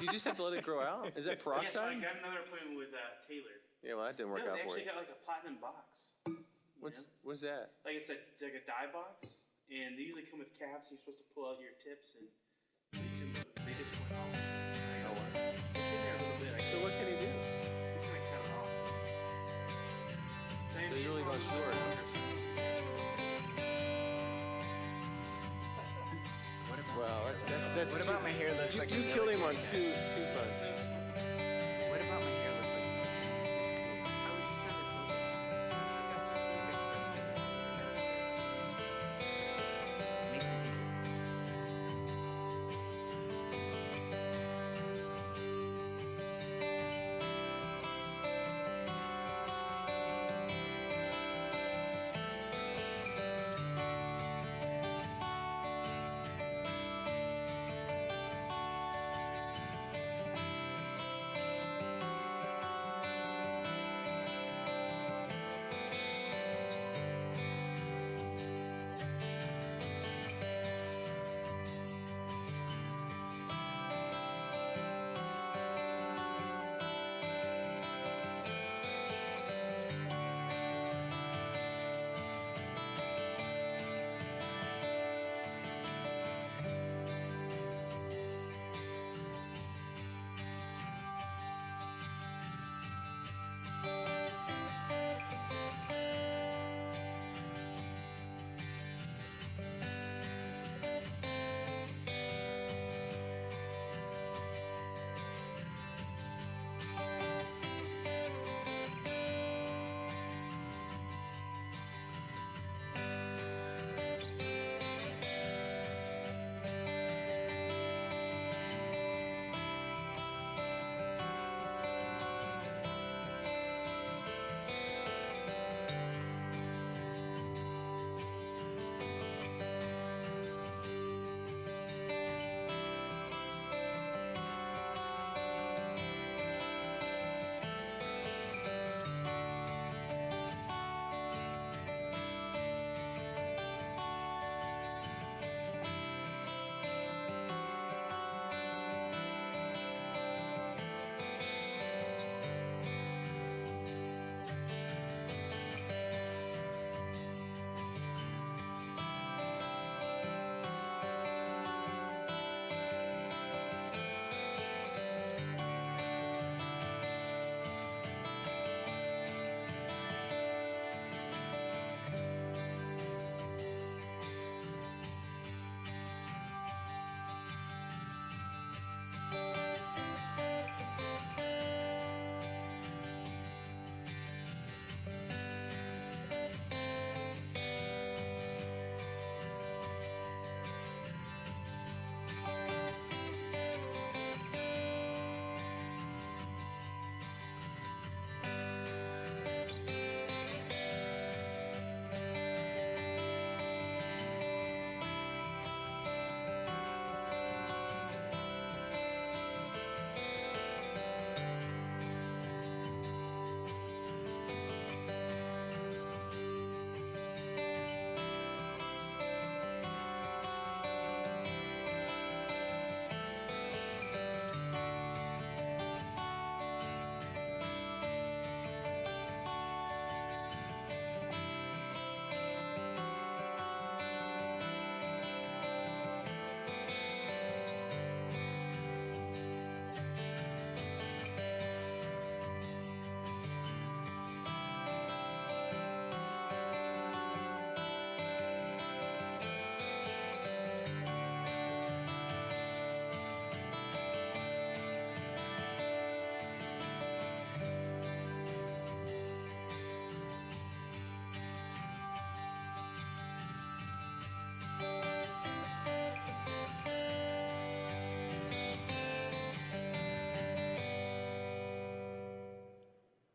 you just have to let it grow out? Is that Yeah, so I peroxide? got another appointment with Taylor. Yeah, well, that didn't work No, out they for actually you. got like a platinum box. You What's know? that? Like it's like a dye box, and they usually come with caps. You're supposed to pull out your tips, and they just went off. Oh, wow. It's in there a little bit. So what can he do? He's gonna cut it off. So you're really going short. Wow, that's What about my hair looks like a you killed him on military two fronts. What about my hair looks like a military? Just curious. I was just trying to focus. Makes me think you're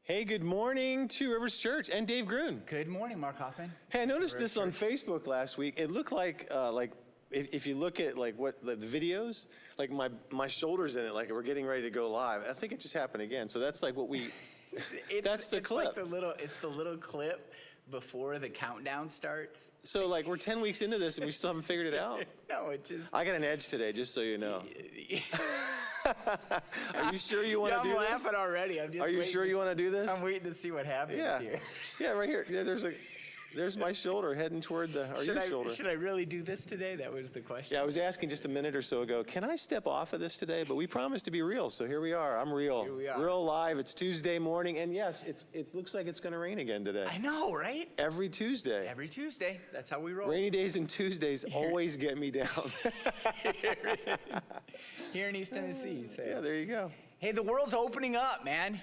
Hey, good morning to Rivers Church and Dave Grun. Good morning, Mark Hoffman. Hey, I noticed Rivers this on Church. Facebook last week. It looked like if you look at like what the videos, like my shoulders in it, like we're getting ready to go live. I think it just happened again. So that's like what we. That's the clip. It's the little clip before the countdown starts. So like we're 10 weeks into this and we still haven't figured it out. No, it just. I got an edge today, just so you know. Are you sure you want to Yeah, do I'm this? laughing already. I'm just. Are you waiting sure to you want to do this? I'm waiting to see what happens Yeah. here. Yeah, right here. Yeah, there's my shoulder heading toward your shoulder. Should I really do this today? That was the question. Yeah, I was asking just a minute or so ago, can I step off of this today? But we promised to be real, so here we are. I'm real. Here we are. Real live. It's Tuesday morning, and yes, it looks like it's going to rain again today. I know, right? Every Tuesday. Every Tuesday. That's how we roll. Rainy days and Tuesdays always get me down. Here in East Tennessee. So. Yeah, there you go. Hey, the world's opening up, man.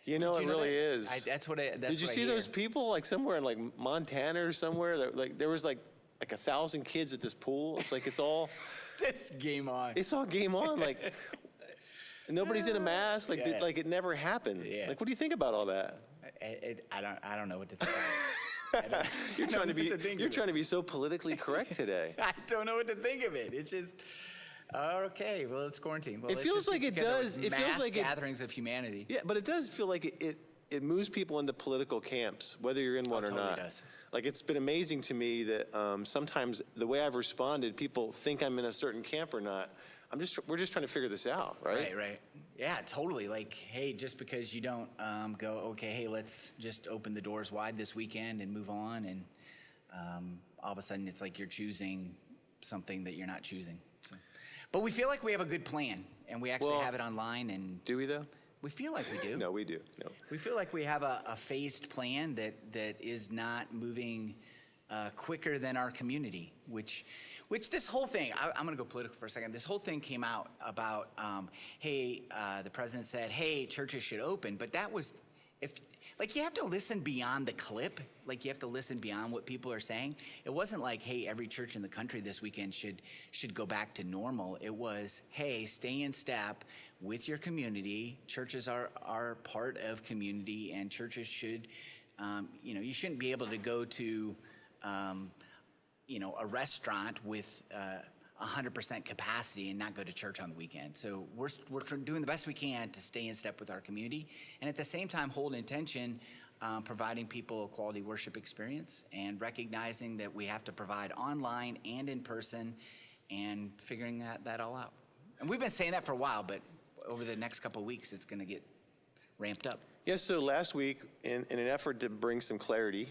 You know, Did it you know really that? is. That's what I. That's Did you what I see hear. those people like somewhere in like Montana or somewhere that like there was like 1,000 kids at this pool? It's like it's all Just game on. it's all game on. Like nobody's in a mask. Like Yeah. like it never happened. Yeah. Like what do you think about all that? I don't know what to think. About it. You're trying to be think you're of trying to be so politically correct today. I don't know what to think of it. It's just okay. Well, it's quarantine. Well, It let's feels just like get it together does. with It feels mass like it- gatherings of humanity. Yeah, but it does feel like it moves people into political camps, whether you're in one or totally not. does. Like it's been amazing to me that sometimes the way I've responded, people think I'm in a certain camp or not. We're just trying to figure this out, right? Right. Yeah, totally. Like, hey, just because you don't go, okay, hey, let's just open the doors wide this weekend and move on, and all of a sudden it's like you're choosing something that you're not choosing. So, but we feel like we have a good plan, and we actually Well, have it online, and Do we though? we feel like we do. No, we do. No. We feel like we have a phased plan that is not moving quicker than our community, which this whole thing, I'm going to go political for a second. This whole thing came out about, hey, the president said, hey, churches should open, but that was, you have to listen beyond the clip. Like you have to listen beyond what people are saying. It wasn't like, hey, every church in the country this weekend should go back to normal. It was, hey, stay in step with your community. Churches are part of community, and churches should, you shouldn't be able to go to, a restaurant with 100% capacity and not go to church on the weekend. So we're doing the best we can to stay in step with our community, and at the same time hold intention, providing people a quality worship experience, and recognizing that we have to provide online and in person, and figuring that all out. And we've been saying that for a while, but over the next couple of weeks, it's going to get ramped up. Yes. So last week, in an effort to bring some clarity,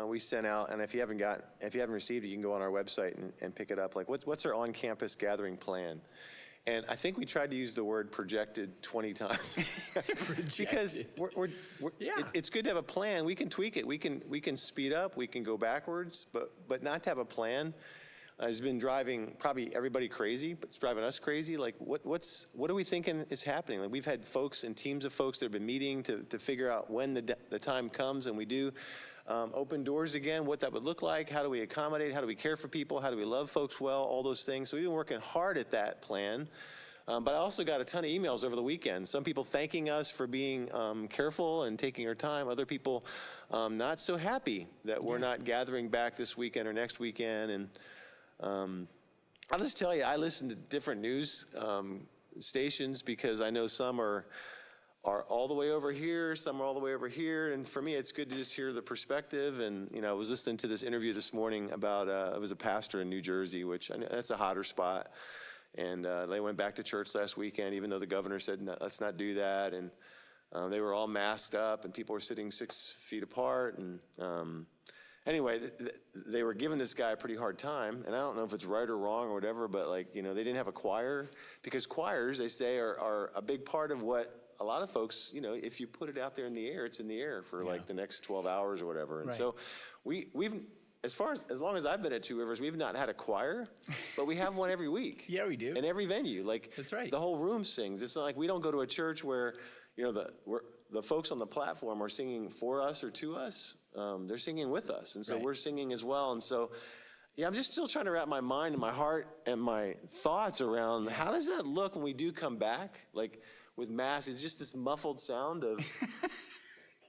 we sent out, and if you haven't received it, you can go on our website and pick it up. Like, what's our on-campus gathering plan? And I think we tried to use the word projected 20 times because it's good to have a plan. We can tweak it. We can speed up. We can go backwards. But not to have a plan has been driving probably everybody crazy. But it's driving us crazy. Like what are we thinking is happening? Like we've had folks and teams of folks that have been meeting to figure out when the time comes, and we do. Open doors again, what that would look like, how do we accommodate, how do we care for people, how do we love folks well, all those things. So we've been working hard at that plan. But I also got a ton of emails over the weekend. Some people thanking us for being careful and taking our time. Other people not so happy that we're not gathering back this weekend or next weekend. And I'll just tell you, I listen to different news stations because I know some are all the way over here, some are all the way over here, and for me, it's good to just hear the perspective. And I was listening to this interview this morning about it was a pastor in New Jersey, which I know that's a hotter spot, and they went back to church last weekend, even though the governor said no, let's not do that, and they were all masked up, and people were sitting 6 feet apart, and anyway, they were giving this guy a pretty hard time, and I don't know if it's right or wrong or whatever, but they didn't have a choir, because choirs, they say, are a big part of what a lot of folks, if you put it out there in the air, it's in the air for like the next 12 hours or whatever. And so we've, as long as I've been at Two Rivers, we've not had a choir, but we have one every week. Yeah, we do. In every venue. That's right. The whole room sings. It's not like we don't go to a church where, the folks on the platform are singing for us or to us. They're singing with us. And so we're singing as well. And so, I'm just still trying to wrap my mind and my heart and my thoughts around how does that look when we do come back? Like, with mass, it's just this muffled sound of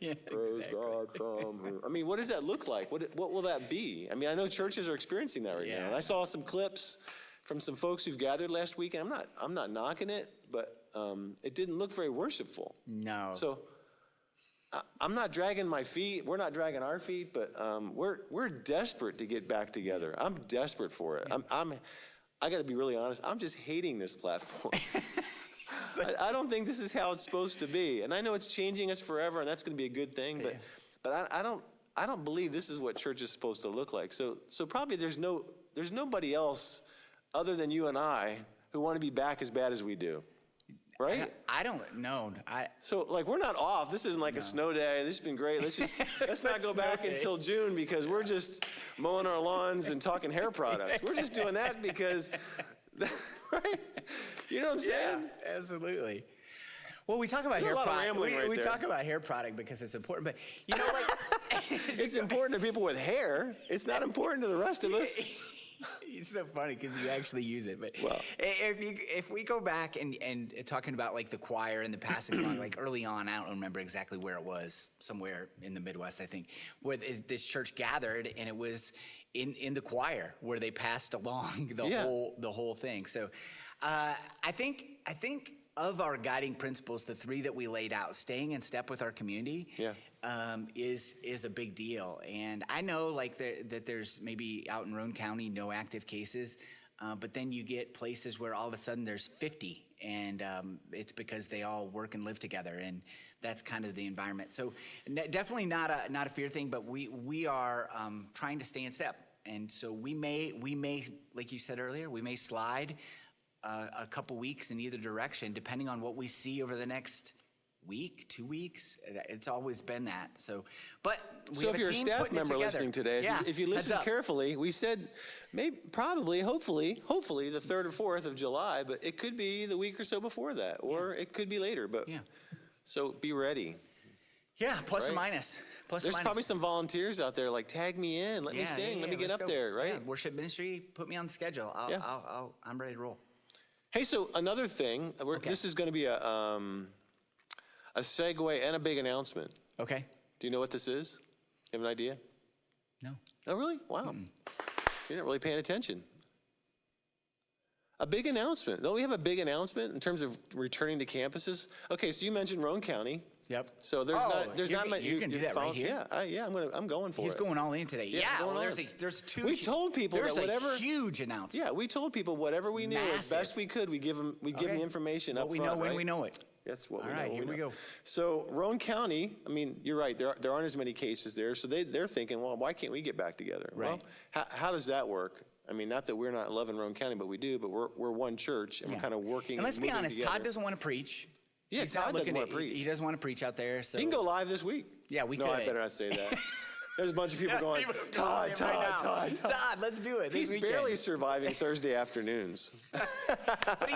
praise God from whom. I mean, what does that look like? What will that be? I mean, I know churches are experiencing that right now. And I saw some clips from some folks who've gathered last week, and I'm not knocking it, but it didn't look very worshipful. No. So I'm not dragging my feet. We're not dragging our feet, but we're desperate to get back together. I'm desperate for it. I got to be really honest. I'm just hating this platform. I don't think this is how it's supposed to be. And I know it's changing us forever, and that's going to be a good thing. But I don't believe this is what church is supposed to look like. So probably there's nobody else other than you and I who want to be back as bad as we do. Right? I don't know. So like we're not off. This isn't like a snow day. This has been great. Let's not go back until June because we're just mowing our lawns and talking hair products. We're just doing that because, right? You know what I'm saying? Yeah, absolutely. Well, we talk about There's hair a lot of product. rambling right We there. talk about hair product because it's important, but you know, like It's important to people with hair. It's not important to the rest of us. It's so funny because you actually use it. But Well. if we go back and talking about like the choir and the passing along, like early on, I don't remember exactly where it was, somewhere in the Midwest, I think, where this church gathered, and it was in the choir where they passed along the whole thing. So I think of our guiding principles, the three that we laid out, staying in step with our community, is a big deal. And I know like that there's maybe out in Roane County no active cases, but then you get places where all of a sudden there's 50, and it's because they all work and live together, and that's kind of the environment. So definitely not a fear thing, but we are trying to stay in step, and so we may like you said earlier, we may slide a couple weeks in either direction, depending on what we see over the next week, 2 weeks. It's always been that. So, but we So have if you're a team staff putting it member together. listening today, if you listen heads up. carefully, we said maybe, probably, hopefully the 3rd or 4th of July, but it could be the week or so before that, or it could be later. But so be ready. Yeah, plus or Right? minus. There's probably some volunteers out there like, tag me in, let me sing, let me get let's up go. there, right? Yeah, worship ministry, put me on the schedule. I'm ready to roll. Hey, so another thing, this is going to be a segue and a big announcement. Okay. Do you know what this is? You have an idea? No. Oh, really? Wow. You're not really paying attention. A big announcement. No, we have a big announcement in terms of returning to campuses. Okay, so you mentioned Roane County. Yep. So there's not many. You can do that right here. Yeah, I'm going for it. He's going all in today. Yeah, Yeah, going well, on. there's two. We told people there's that whatever. a huge announcement. Yeah, we told people whatever we knew as Massive. best we could. We give them the information up What we front. know when right? we know it. That's what All we know. right, when here we know. go. So Roane County, I mean, you're right. There aren't as many cases there, so they're thinking, well, why can't we get back together? Right. Well, how does that work? I mean, not that we're not loving Roane County, but we do. But we're one church, and we're kind of working. And let's be moving honest, together. Todd doesn't want to preach. Yeah, He's Todd not doesn't looking wanna at, preach. He doesn't want to preach out there. So He can go live this week. Yeah, we No, I could. better not say that. There's a bunch of people going, People Todd, calling him right now. Todd. Todd, let's do it. He's this weekend. barely surviving Thursday afternoons. But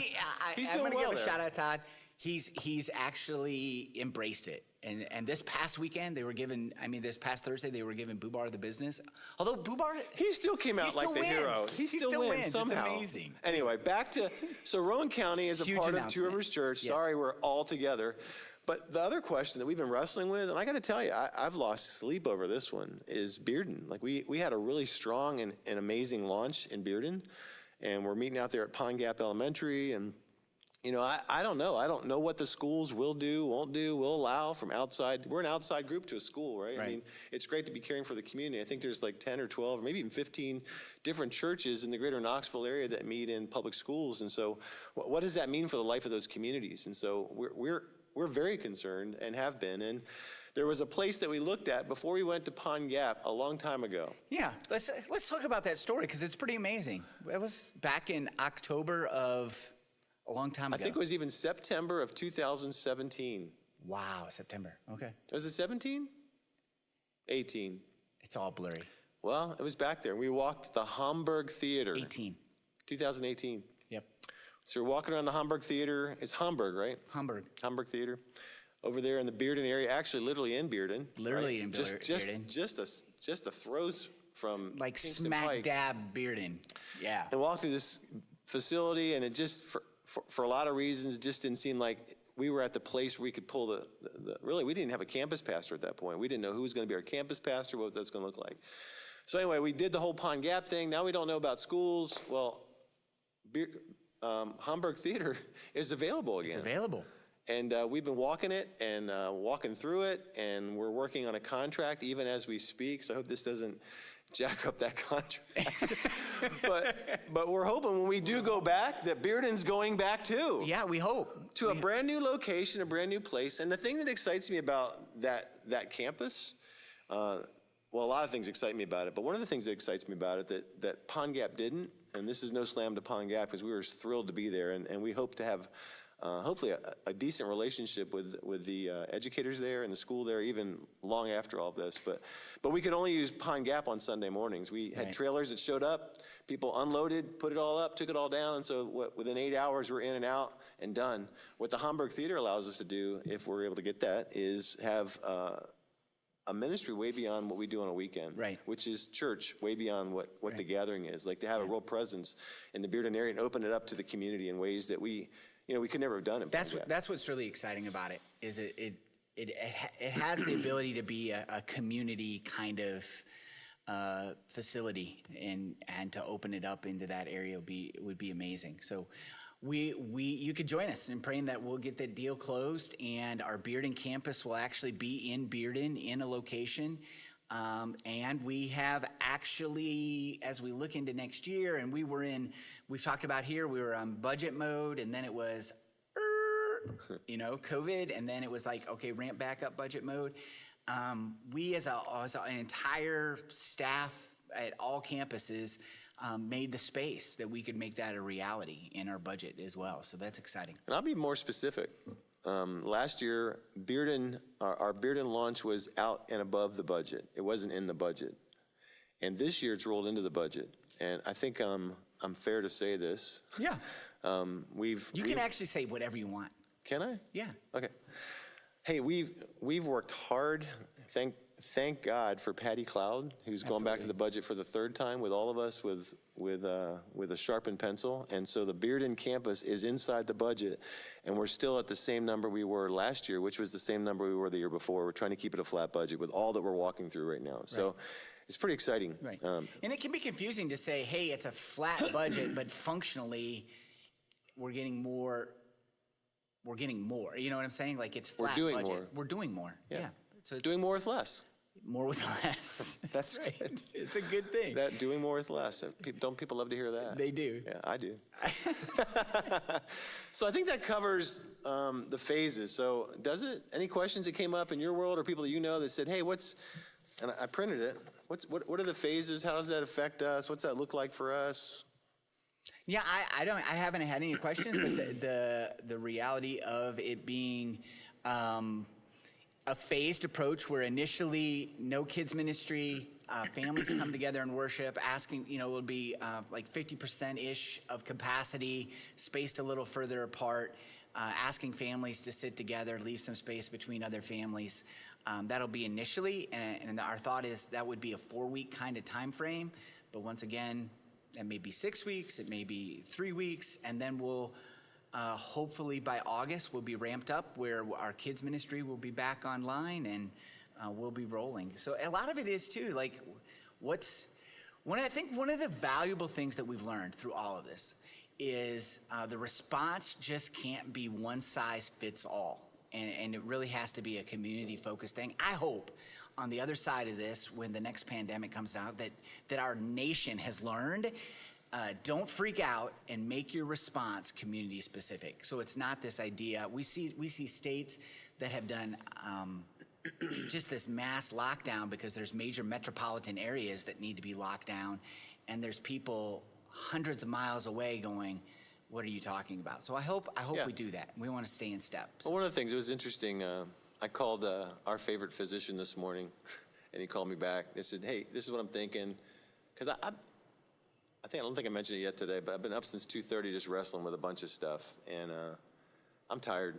He's I'm doing going to well give a there. shout out, Todd. He's actually embraced it. And this past weekend, this past Thursday, they were giving Bubar the business. Although Bubar, He still came out He like still the hero. wins. He He still still wins wins. It's somehow. amazing. Anyway, back to, so Roane County is a Huge part of Two announcement. Rivers Church. Yes. Sorry, we're all together. But the other question that we've been wrestling with, and I got to tell you, I've lost sleep over this one, is Bearden. Like we had a really strong and amazing launch in Bearden, and we're meeting out there at Pond Gap Elementary, and you know, I don't know. I don't know what the schools will do, won't do, will allow from outside. We're an outside group to a school, right? I Right. mean, it's great to be caring for the community. I think there's like 10 or 12, or maybe even 15 different churches in the greater Knoxville area that meet in public schools. And so what does that mean for the life of those communities? And so we're very concerned and have been. And there was a place that we looked at before we went to Pond Gap a long time ago. yeah, let's talk about that story because it's pretty amazing. It was back in October of a long time I ago. think it was even September of 2017. Wow, September. Okay. Was it 17? 18. It's all blurry. Well, it was back there. We walked the Hamburg Theater. 18. 2018. Yep. So we're walking around the Hamburg Theater. It's Hamburg, right? Hamburg. Hamburg Theater. Over there in the Bearden area, actually literally in Bearden. Literally right? in Bearden. Just a throws from Like Kingston smack Pike. dab Bearden. Yeah. And walked through this facility, and it just, for a lot of reasons, just didn't seem like we were at the place where we could pull really, we didn't have a campus pastor at that point. We didn't know who was going to be our campus pastor, what that's going to look like. So anyway, we did the whole Pond Gap thing. Now we don't know about schools. Well, Hamburg Theater is available again. It's available. And we've been walking it and walking through it, and we're working on a contract even as we speak. So I hope this doesn't jack up that contract. but we're hoping when we do go back that Bearden's going back too. Yeah, we hope. To a brand new location, a brand new place. And the thing that excites me about that campus, well, a lot of things excite me about it, but one of the things that excites me about it that Pond Gap didn't, and this is no slam to Pond Gap because we were thrilled to be there, and we hope to have hopefully a decent relationship with the educators there and the school there even long after all of this. But we could only use Pond Gap on Sunday mornings. We had trailers that showed up, people unloaded, put it all up, took it all down, and so within 8 hours we're in and out and done. What the Hamburg Theater allows us to do, if we're able to get that, is have a ministry way beyond what we do on a weekend, right? Which is church, way beyond what the gathering is. Like to have a real presence in the Bearden area and open it up to the community in ways that we could never have done it. That's what's really exciting about it. Is it has the ability to be a community kind of facility, and to open it up into that area would be amazing. So you could join us in praying that we'll get that deal closed, and our Bearden campus will actually be in Bearden in a location. And we have actually, as we look into next year, and we've talked about here, we were on budget mode, and then it was, COVID, and then it was like, okay, ramp back up budget mode. We as an entire staff at all campuses made the space that we could make that a reality in our budget as well. So that's exciting. And I'll be more specific. Last year, our Bearden launch was out and above the budget. It wasn't in the budget. And this year it's rolled into the budget. And I think I'm fair to say this. Yeah. You can actually say whatever you want. Can I? Yeah. Okay. Hey, we've worked hard. Thank God for Patty Cloud, who's gone back to the budget for the third time with all of us with a sharpened pencil. And so the Bearden campus is inside the budget, and we're still at the same number we were last year, which was the same number we were the year before. We're trying to keep it a flat budget with all that we're walking through right now. So it's pretty exciting. Right. And it can be confusing to say, hey, it's a flat budget, but functionally we're getting more. You know what I'm saying? Like it's flat We're doing budget. more. We're doing more. Yeah. So doing more with less. More with less. That's right. good. It's a good thing. That doing more with less. Don't people love to hear that? They do. Yeah, I do. So I think that covers the phases. So does it? Any questions that came up in your world or people that you know that said, hey, and I printed it. What are the phases? How does that affect us? What's that look like for us? Yeah, I haven't had any questions, but the reality of it being a phased approach where initially no kids ministry, families come together and worship, asking, it'll be like 50%-ish of capacity, spaced a little further apart, asking families to sit together, leave some space between other families. That'll be initially, and our thought is that would be a 4-week kind of time frame, but once again, it may be 6 weeks, it may be 3 weeks, and then we'll hopefully by August we'll be ramped up where our kids ministry will be back online, and we'll be rolling. So a lot of it is too, like I think one of the valuable things that we've learned through all of this is the response just can't be one size fits all. And it really has to be a community-focused thing. I hope on the other side of this, when the next pandemic comes down, that our nation has learned, don't freak out and make your response community-specific. So it's not this idea. We see states that have done just this mass lockdown because there's major metropolitan areas that need to be locked down, and there's people hundreds of miles away going, what are you talking about? So I hope we do that. We want to stay in step. Well, one of the things, it was interesting, I called our favorite physician this morning, and he called me back. He said, hey, this is what I'm thinking. Because I don't think I mentioned it yet today, but I've been up since 2:30 just wrestling with a bunch of stuff, and I'm tired.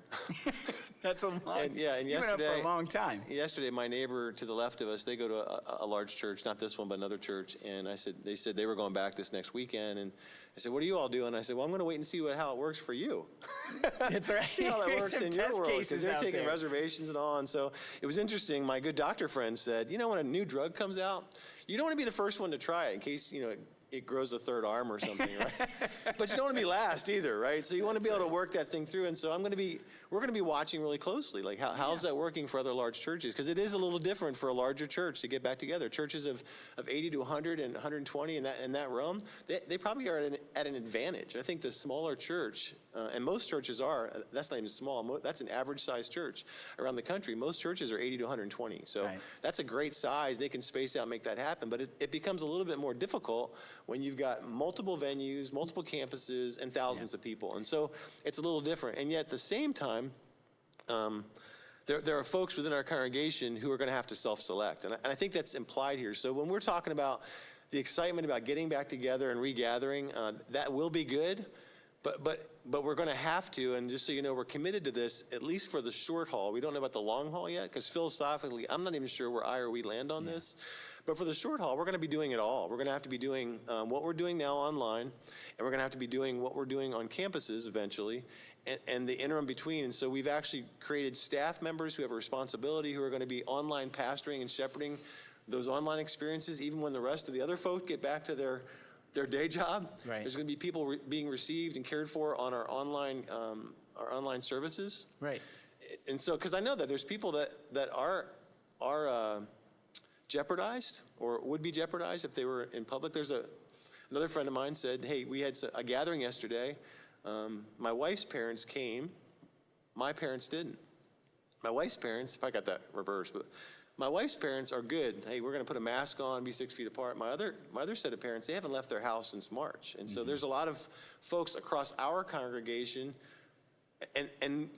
That's a lot. And you've been up for a long time. Yesterday, my neighbor to the left of us, they go to a large church, not this one, but another church, and they said they were going back this next weekend, and I said, what are you all doing? I said, well, I'm going to wait and see how it works for you. That's right. See how that works in your world, because they're taking there. reservations and all, and so it was interesting. My good doctor friend said, when a new drug comes out, you don't want to be the first one to try it in case, it grows a third arm or something, right? But you don't want to be last either, right? So you want to be able to work that thing through. And so we're going to be watching really closely, like how's that working for other large churches? Because it is a little different for a larger church to get back together. Churches of 80 to 100 and 120 in that realm, they probably are at an advantage. I think the smaller church, and most churches are, that's not even small, that's an average sized church around the country. Most churches are 80 to 120. So that's a great size. They can space out and make that happen. But it becomes a little bit more difficult when you've got multiple venues, multiple campuses, and thousands of people. And so it's a little different. And yet at the same time, there are folks within our congregation who are going to have to self-select. And I think that's implied here. So when we're talking about the excitement about getting back together and regathering, that will be good. But we're going to have to, and just so you know, we're committed to this, at least for the short haul. We don't know about the long haul yet, because philosophically, I'm not even sure where I or we land on this. But for the short haul, we're going to be doing it all. We're going to have to be doing what we're doing now online, and we're going to have to be doing what we're doing on campuses eventually, and the interim between. And so we've actually created staff members who have a responsibility, who are going to be online pastoring and shepherding those online experiences, even when the rest of the other folk get back to their day job. Right. There's going to be people being received and cared for on our online services. Right. And so, because I know that there's people that are jeopardized or would be jeopardized if they were in public. There's another friend of mine said, hey, we had a gathering yesterday. My wife's parents came. My parents didn't. My wife's parents, if I got that reversed, but my wife's parents are good. Hey, we're going to put a mask on, be 6 feet apart. My other set of parents, they haven't left their house since March. And so there's a lot of folks across our congregation, and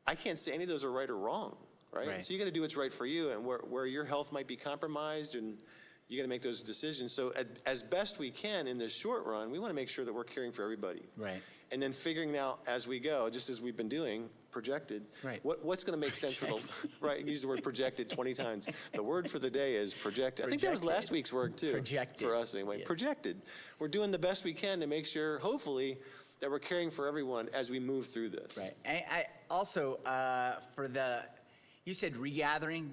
I can't say any of those are right or wrong, right? So you got to do what's right for you, and where your health might be compromised, and you got to make those decisions. So as best we can in this short run, we want to make sure that we're caring for everybody. Right. And then figuring out as we go, just as we've been doing, projected, what's going to make sense for the, right, use the word projected 20 times. The word for the day is projected. I think that was last week's word too. Projected. For us anyway. Yes. Projected. We're doing the best we can to make sure, hopefully, that we're caring for everyone as we move through this. Right. I also, you said regathering,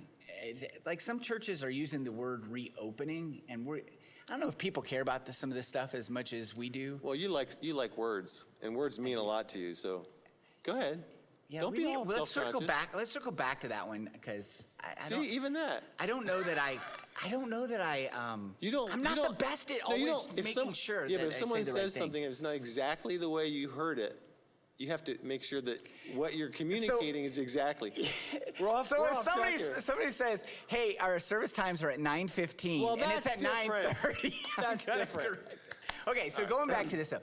like some churches are using the word reopening, and I don't know if people care about some of this stuff as much as we do. Well, you like words, and words mean a lot to you, so go ahead. Yeah, don't be all let's self-conscious. Let's circle back to that one, because even that. I don't know that I. I'm not the best at always making sure. Yeah, but if I someone say the right says something and it's not exactly the way you heard it, you have to make sure that what you're communicating is exactly. We're off track here. Somebody says, "Hey, our service times are at 9:15, well, and it's at 9:30." That's different. Okay, so going back to this though.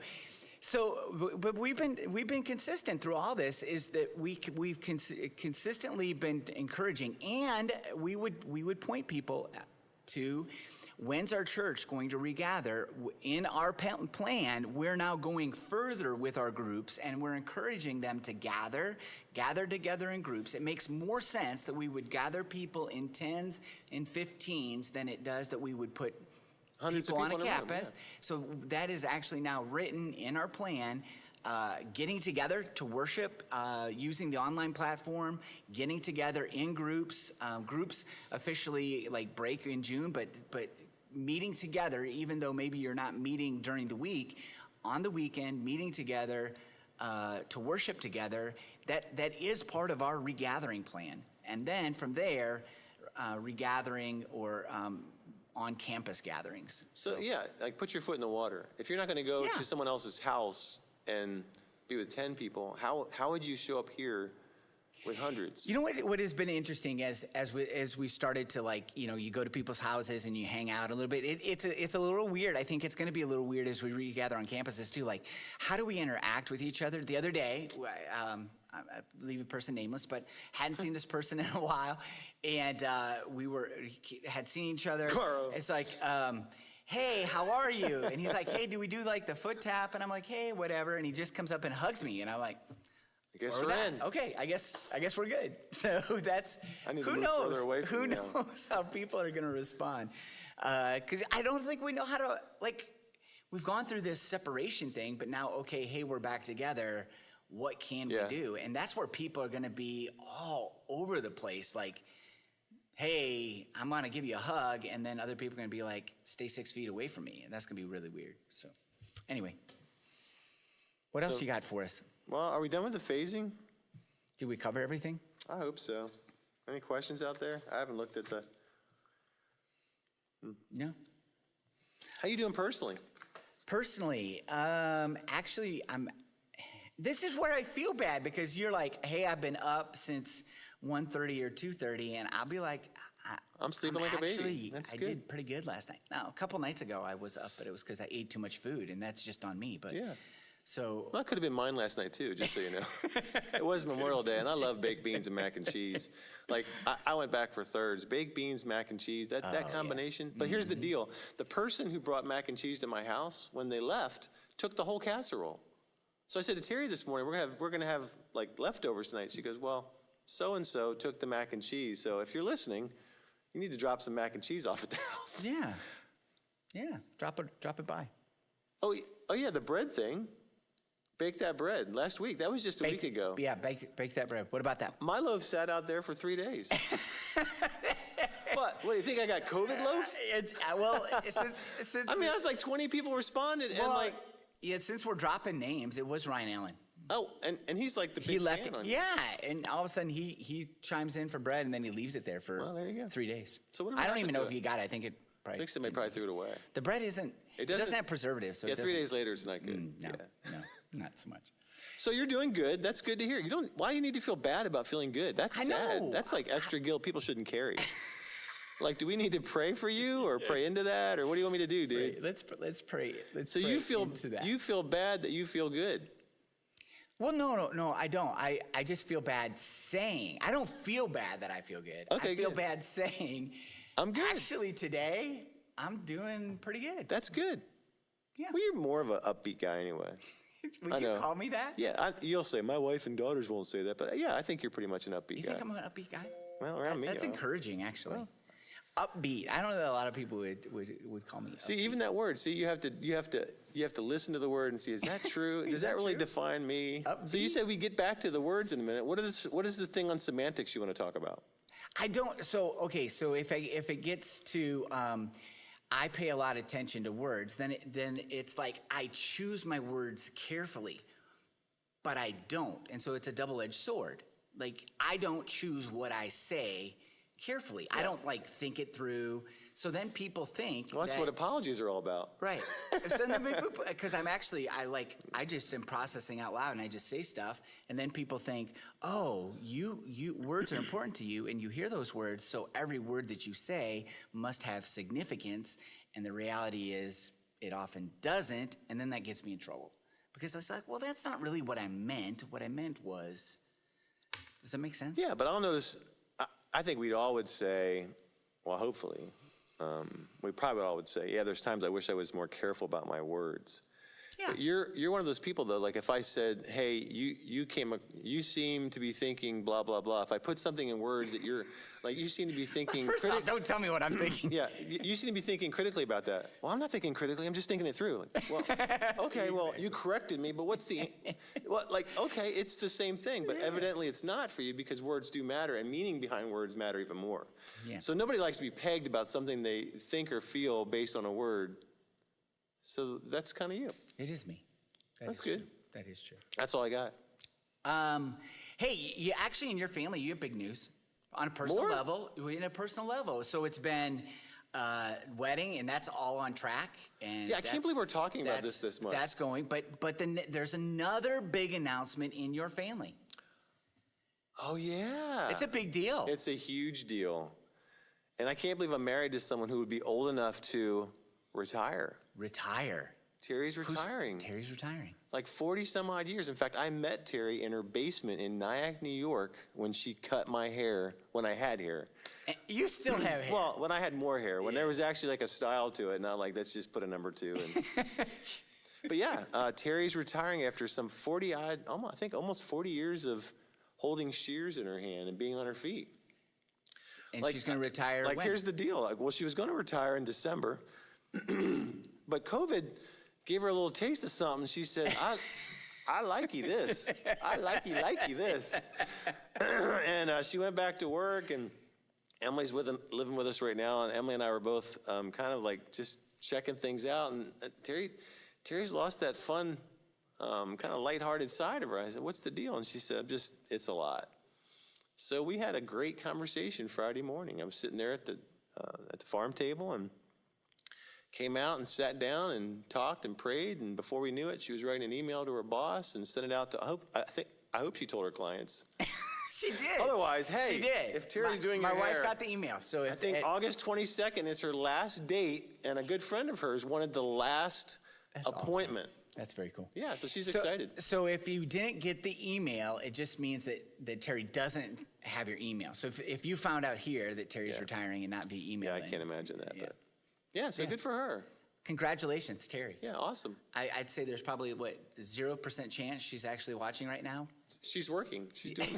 So, but we've been consistent through all this, is that we've consistently been encouraging, and we would point people to when's our church going to regather. In our plan, we're now going further with our groups, and we're encouraging them to gather together in groups. It makes more sense that we would gather people in 10s and 15s than it does that we would put hundreds people of people on a in a room, campus. So that is actually now written in our plan. Getting together to worship using the online platform, getting together in groups. Groups officially break in June, but meeting together, even though maybe you're not meeting during the week, on the weekend, meeting together to worship together, that is part of our regathering plan. And then from there, regathering or on-campus gatherings. So yeah, put your foot in the water. If you're not going to go to someone else's house and be with 10 people, how would you show up here with hundreds? You know what has been interesting as we started to you go to people's houses and you hang out a little bit. It's a little weird. I think it's going to be a little weird as we regather on campuses too. How do we interact with each other? The other day, I leave a person nameless, but hadn't seen this person in a while, and had seen each other. It's like, hey, how are you? And he's like, hey, do we do the foot tap? And I'm like, hey, whatever. And he just comes up and hugs me, and I'm like, I guess we're in. Okay, I guess we're good. So that's, I need to who move knows? further away from Who you now. knows how people are going to respond? Because I don't think we know how to, we've gone through this separation thing, but now, okay, hey, we're back together. What can we do? And that's where people are going to be all over the place. hey, I'm going to give you a hug, and then other people are going to be like, stay 6 feet away from me, and that's going to be really weird. So anyway, what else you got for us? Well, are we done with the phasing? Did we cover everything? I hope so. Any questions out there? I haven't looked at the. No. How you doing personally? Personally, actually, this is where I feel bad because you're like, hey, I've been up since 1:30 or 2:30, and I'll be like, I'm sleeping like a baby. That's I good. did pretty good last night. Now, a couple nights ago, I was up, but it was because I ate too much food, and that's just on me. But Yeah. so Well, that could have been mine last night too, just so you know. It was Memorial Day, and I love baked beans and mac and cheese. Like, I went back for thirds. Baked beans, mac and cheese, that combination. But here's the deal. The person who brought mac and cheese to my house, when they left, took the whole casserole. So I said to Terry this morning, we're gonna have like leftovers tonight. She goes, well, so-and-so took the mac and cheese. So if you're listening, you need to drop some mac and cheese off at the house. yeah, drop it by. Oh yeah, the bread thing. Bake that bread. Last week, that was just a week ago. Yeah, bake that bread. What about that? My loaf sat out there for 3 days. What do you think I got COVID loaf? Since I mean, I was like 20 people responded, and like, since we're dropping names, it was Ryan Allen. oh, and he's like the big He left fan it. on Yeah, and all of a sudden he chimes in for bread, and then he leaves it there for Well, there you go. 3 days. So what I don't even happened know to if it? you got it. I think it I probably. think somebody probably threw it away. The bread isn't. It doesn't have preservatives, so Yeah, it 3 doesn't- days later, it's not good. No, Yeah. no, not so much. So you're doing good. That's good to hear. Why do you need to feel bad about feeling good? That's I sad. know. That's like extra guilt people shouldn't carry. Like, do we need to pray for you or pray into that? Or what do you want me to do, dude? Pray. Let's pray. Let's So pray you feel into that. you feel bad that you feel good. Well, no, I don't. I just feel bad saying. I don't feel bad that I feel good. Okay, I feel good. bad saying. I'm good. Actually, today I'm doing pretty good. That's good. Yeah. Well, you're more of an upbeat guy anyway. Would I you know. call me that? Yeah, you'll say my wife and daughters won't say that, but yeah, I think you're pretty much an upbeat You guy. think I'm an upbeat guy? Well, around me, That's you are. encouraging, actually. Upbeat. I don't know that a lot of people would call me. See, upbeat. even that word. See, you have to listen to the word and see, is that true? Does that that really true? define me? So you Upbeat? said we get back to the words in a minute. What is the thing on semantics you want to talk about? I don't. So okay. So if it gets to, I pay a lot of attention to words. Then it's like I choose my words carefully, but I don't, and so it's a double-edged sword. Like I don't choose what I say carefully. I don't like think it through. So then people think Well, that's that, what apologies are all about. right. So then because I just am processing out loud and I just say stuff, and then people think, oh, you words are important to you, and you hear those words, so every word that you say must have significance, and the reality is it often doesn't, and then that gets me in trouble because I was like, well, that's not really what I meant. What I meant was, does that make sense? Yeah, but I'll notice. I think we all would say, well, hopefully, we probably all would say, yeah, there's times I wish I was more careful about my words. Yeah. But you're one of those people though. Like if I said, hey, you seem to be thinking blah blah blah. If I put something in words that you're like, you seem to be thinking. First off, don't tell me what I'm thinking. Yeah, you seem to be thinking critically about that. Well, I'm not thinking critically. I'm just thinking it through. Like, well, okay, well, you corrected me, but what's the, okay, it's the same thing, but evidently it's not for you because words do matter and meaning behind words matter even more. Yeah. So nobody likes to be pegged about something they think or feel based on a word. So that's kind of you. It is me. That's is good. true. That is true. That's all I got. Hey, you actually in your family, you have big news on a personal More? level. In a personal level, so it's been wedding, and that's all on track. And Yeah, I can't believe we're talking about that's- this much. That's going, but then there's another big announcement in your family. Oh yeah. It's a big deal. It's a huge deal. And I can't believe I'm married to someone who would be old enough to retire. Retire. Terry's retiring. Terry's retiring. Like 40 some odd years. In fact, I met Terry in her basement in Nyack, New York when she cut my hair, when I had hair. And you still have hair. Well, when I had more hair, when there was actually like a style to it, not like, let's just put a number 2. But yeah, Terry's retiring after some 40 odd, I think almost 40 years of holding shears in her hand and being on her feet. and she's going to retire. Like, when? here's the deal. Like, well, she was going to retire in December, but COVID gave her a little taste of something. She said, I like you this. I like you this. And she went back to work, and Emily's living with us right now, and Emily and I were both kind of like just checking things out. And Terry's lost that fun, kind of lighthearted side of her. I said, "What's the deal?" And she said, it's a lot." So we had a great conversation Friday morning. I was sitting there at the farm table and came out and sat down and talked and prayed. And before we knew it, she was writing an email to her boss and sent it out to. I hope she told her clients. She did. Otherwise, hey, she did. if Terry's doing your my hair, wife got the email. So I think August 22nd is her last date, and a good friend of hers wanted the last appointment. Awesome. That's very cool. Yeah, so she's excited. So if you didn't get the email, it just means that Terry doesn't have your email. So if you found out here that Terry's retiring and not via email, Yeah, I can't imagine that. Yeah. But yeah, so good for her. Congratulations, Terry. Yeah, awesome. I'd say there's probably 0% chance she's actually watching right now. She's working. She's doing.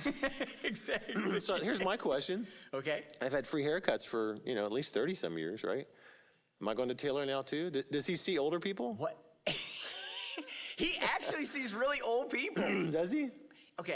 Exactly. So here's my question. Okay. I've had free haircuts for at least 30 some years, right? Am I going to Taylor now too? Does he see older people? What? He actually sees really old people. Does he? Okay,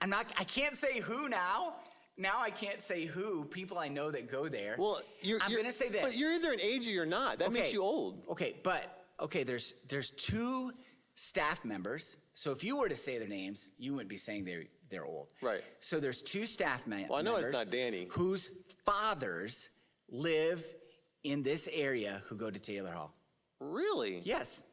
I can't say who now. Now I can't say who people I know that go there. Well, I'm going to say this. But you're either an age or you're not. That makes you old. Okay, there's two staff members. So if you were to say their names, you wouldn't be saying they're old. Right. So there's two staff members. Well, I know it's not Danny. Whose fathers live in this area who go to Taylor Hall. Really? Yes.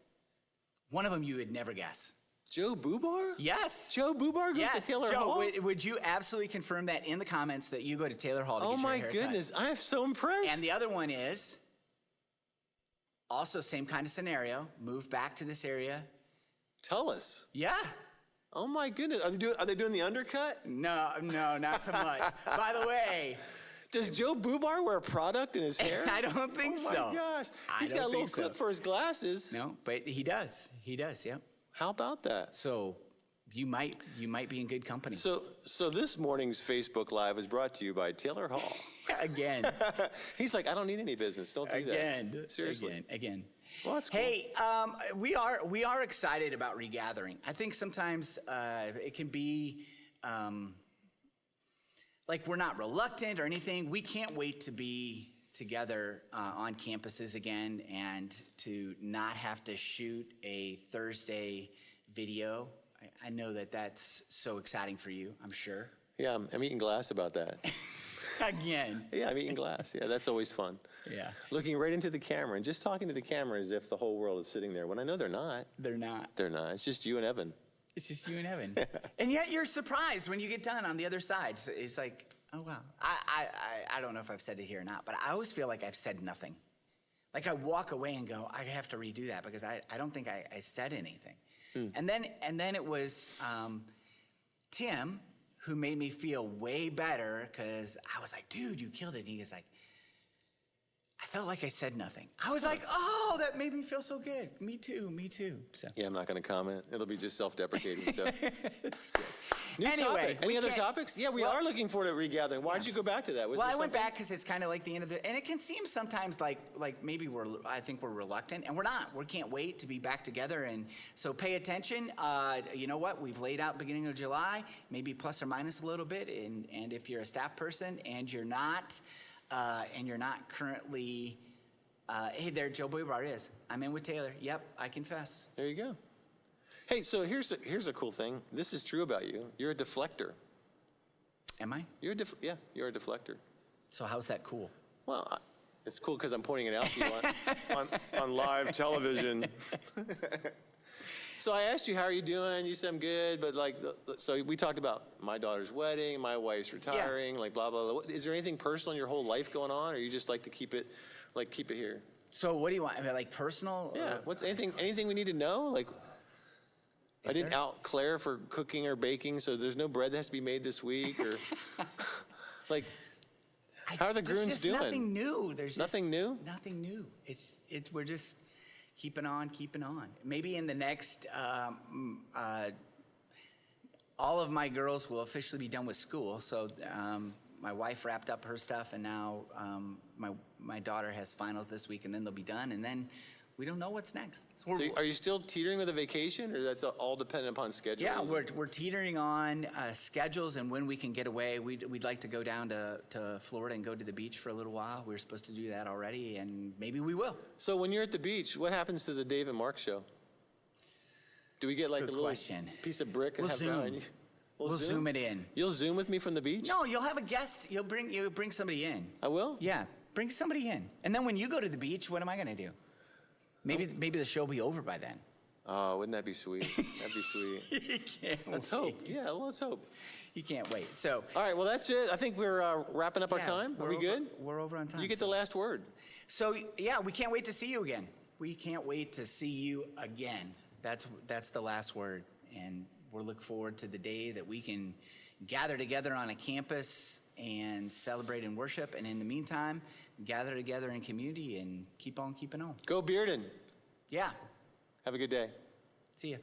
One of them you would never guess. Joe Bubar? Yes. Joe Bubar goes to Taylor Hall? Joe, would you absolutely confirm that in the comments that you go to Taylor Hall to get your haircut? Oh my goodness, I am so impressed. And the other one is also same kind of scenario, moved back to this area. Tell us. Yeah. Oh my goodness, are they doing the undercut? No, not so much. By the way, does Joe Bubar wear product in his hair? I don't think so. Oh my gosh, he's got a little clip for his glasses. No, but he does. He does. Yep. How about that? So you might be in good company. So this morning's Facebook Live is brought to you by Taylor Hall. Again. He's like, I don't need any business. Don't do that. Seriously. Again. Well, that's cool. Hey, we are excited about regathering. I think sometimes it can be like we're not reluctant or anything. We can't wait to be together on campuses again and to not have to shoot a Thursday video. I know that's so exciting for you, I'm sure. Yeah, I'm eating glass about that. Again. Yeah, I'm eating glass. Yeah, that's always fun. Yeah. Looking right into the camera and just talking to the camera as if the whole world is sitting there, when I know they're not. They're not. They're not. It's just you and Evan. It's just you and Evan. And yet you're surprised when you get done on the other side. So it's like, oh, wow. I don't know if I've said it here or not, but I always feel like I've said nothing. Like I walk away and go, I have to redo that because I don't think I said anything. And then it was Tim who made me feel way better because I was like, dude, you killed it. And he was like, I felt like I said nothing. I was like, oh, that made me feel so good. Me too. So. Yeah, I'm not going to comment. It'll be just self-deprecating. So. That's good. Anyway, any other topics? Yeah, we are looking forward to regathering. Why did you go back to that? Well, I went back because it's kind of like the end of and it can seem sometimes like maybe I think we're reluctant, and we're not. We can't wait to be back together, and so pay attention. You know what? We've laid out beginning of July, maybe plus or minus a little bit, and if you're a staff person and you're not currently, hey there, Joe Bubar is. I'm in with Taylor. Yep, I confess. There you go. Hey, so here's a cool thing. This is true about you. You're a deflector. Am I? You're a deflector. So how's that cool? Well, it's cool because I'm pointing it out to you on live television. So I asked you, how are you doing? You said I'm good, but so we talked about my daughter's wedding, my wife's retiring, blah, blah, blah. Is there anything personal in your whole life going on, or you just like to keep it here? So what do you want? I mean, like personal? Yeah. What's anything we need to know? Like, I didn't out Claire for cooking or baking, so there's no bread that has to be made this week, or like, how are the Grunes doing? Nothing new. There's nothing new. Nothing new. We're just keeping on. Maybe in the next, all of my girls will officially be done with school. So my wife wrapped up her stuff, and now my daughter has finals this week, and then they'll be done. And then We don't know what's next. So So are you still teetering with a vacation, or that's all dependent upon schedule? yeah, we're teetering on schedules and when we can get away. We'd like to go down to Florida and go to the beach for a little while. We were supposed to do that already, and maybe we will. So when you're at the beach, what happens to the Dave and Mark show? Do we get like Good a little question. piece of brick and We'll have Zoom. behind you? We'll zoom it in. You'll Zoom with me from the beach? No, you'll have a guest. You'll bring somebody in. I will? Yeah, bring somebody in. And then when you go to the beach, what am I going to do? Maybe the show will be over by then. Oh, wouldn't that be sweet? That'd be sweet. You can't Let's wait. hope. Yeah, well, let's hope. You can't wait. So All right, well, that's it. I think we're wrapping up our yeah, time. Are we're we over- good? We're over on time. You get so. the last word. So yeah, we can't wait to see you again. We can't wait to see you again. That's the last word, and we'll look forward to the day that we can gather together on a campus and celebrate and worship. And in the meantime, gather together in community and keep on keeping on. Go Bearden. Yeah. Have a good day. See ya.